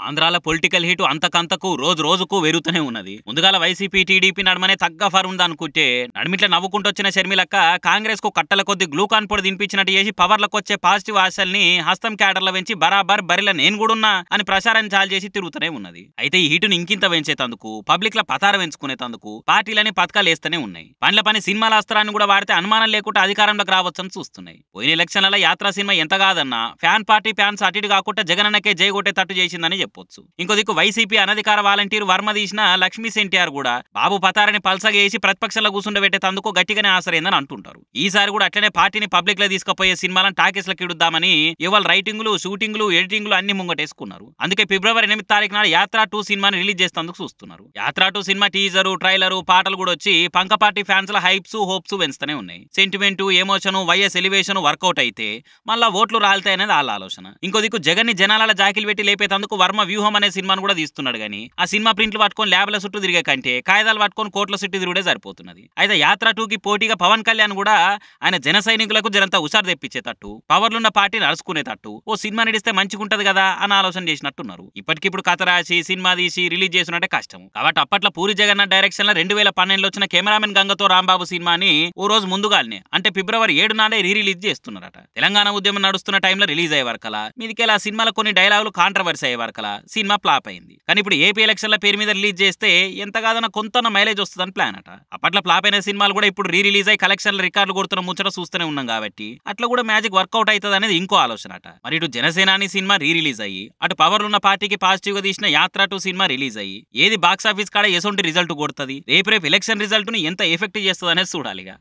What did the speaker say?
ఆంధ్రాల political heat అంతకంతకు రోజు రోజుకు వెరుగుతూనే ఉన్నది. ముందుగాల వైసీపీ టీడీపీ నడమనే తగ్గ ఫర్ ఉందనుకుంటే నడిమిట్ల నవ్వుకుంటొచ్చిన షర్మిలక్క కాంగ్రెస్ కు కట్టల కొద్ది గ్లూకాన్ పొడి తినిపించినట్టు చేసి పవర్లకు వచ్చే పాజిటివ్ ఆశల్ని హస్తం క్యాడర్ల వెంచి బరాబర్ బరిల నేను కూడా అని ప్రచారం చాలు చేసి తిరుగుతూనే ఉన్నది. అయితే ఈ హీటును ఇంకింత పెంచేతందుకు పబ్లిక్ ల పతారం పెంచుకునేందుకు పార్టీలని పథకాలు వేస్తూనే ఉన్నాయి. పనిల పని సినిమాల అస్త్రాన్ని కూడా వాడితే అనుమానం లేకుండా అధికారంలోకి రావచ్చని చూస్తున్నాయి. పోయిన ఎలక్షన్ల యాత్రా సినిమా ఎంత కాదన్నా ఫ్యాన్ పార్టీ ఫ్యాన్స్ అటు కాకుండా జగనన్నకే జైగొట్టే తట్టు చేసిందని చెప్పొచ్చు. ఇంకో దిక్కు వైసీపీ అనధికార వాలంటీర్ వర్మ తీసిన లక్ష్మీ సెన్టీఆర్ కూడా బాబు పతారని పల్సగా వేసి ప్రతిపక్షంలో కూర్చుండబెట్టేందుకు గట్టిగానే ఆసరైందని అంటుంటారు. ఈసారి కూడా అట్లనే పార్టీని పబ్లిక్ లో తీసుకుపోయే సినిమాలను టాకీస్లకు ఇడుద్దామని ఇవాళ రైటింగ్లు షూటింగ్లు ఎడిటింగ్లు అన్ని ముంగటేసుకున్నారు. అందుకే ఫిబ్రవరి 8 తారీఖు నాడు యాత్ర 2 సినిమాని రిలీజ్ చేసేందుకు చూస్తున్నారు. యాత్ర 2 సినిమా టీజరు ట్రైలరు పాటలు కూడా వచ్చి పంక పార్టీ ఫ్యాన్స్ ల హైప్స్ హోప్స్ పెంచుతూనే ఉన్నాయి. Sentiment emotion YS elevation work out అయితే మళ్ళా ఓట్లు రాలుతాయనేది వాళ్ళ ఆలోచన. ఇంకో దిక్కు జగన్ ని జనాల జాకిలు పెట్టి లేపేందుకు వర్మ వ్యూహం అనే సినిమాను కూడా తీస్తున్నాడు. గానీ ఆ సినిమా ప్రింట్లు పట్టుకొని ల్యాబ్ల చుట్టూ తిరిగే కంటే కాయిదాలు పట్టుకొని కోట్ల చుట్టూ తిరుగుడే సరిపోతున్నది. అయితే యాత్ర 2కి పోటీగా పవన్ కళ్యాణ్ కూడా ఆయన జన సైనికులకు జనంతా హుషారు తెప్పించేటట్టు పవర్లున్న పార్టీని అరుచుకునేటట్టు ఓ సినిమా నడిస్తే మంచిగుంటది కదా అని ఆలోచన చేసినట్టున్నారు. ఇప్పటికిప్పుడు కథ రాసి సినిమా తీసి రిలీజ్ చేసినట్టే కష్టం కాబట్టి అప్పట్లో పూరి జగన్నాథ్ డైరెక్షన్ లో 2012లో వచ్చిన కెమెరామెన్ గంగతో రాంబాబు సినిమాని ఓ రోజు ముందుగానే అంటే ఫిబ్రవరి 7 నాడే రీరిలీజ్ చేస్తున్నారట. తెలంగాణ ఉద్యమం నడుస్తున్న టైంలో రిలీజ్ అయ్యే వరకలా మీదికెళ్ళి ఆ సినిమాలో కొన్ని డైలాగులు కాంట్రవర్సీ అయ్యే వరకలా సినిమా ఫ్లాప్ అయింది. కానీ ఇప్పుడు ఏపీ ఎలక్షన్ల పేరు మీద రిలీజ్ చేస్తే ఎంత కాదన్న కొంత మైలేజ్ వస్తుందని ప్లాన్ అట. అప్పట్లో ఫ్లాప్ అయిన సినిమాలు కూడా ఇప్పుడు రీ రిలీజ్ అయ్యి కలెక్షన్ల రికార్డులు కొడుతున్న ముచ్చట చూస్తూనే ఉన్నాం కాబట్టి అట్లా కూడా మ్యాజిక్ వర్కౌట్ అవుతుంది అనేది ఇంకో ఆలోచన అట. మరి ఇటు జనసేనాని సినిమా రీ రిలీజ్ అయ్యి అటు పవర్లున్న పార్టీకి పాజిటివ్ గా తీసిన యాత్ర 2 సినిమా రిలీజ్ అయ్యి ఏది బాక్స్ ఆఫీస్ కాడ ఎసొంటి రిజల్ట్ కొడుతుంది రేపు ఎలక్షన్ రిజల్ట్ ను ఎంత ఎఫెక్ట్ చేస్తుంది అనేది చూడాలిగా.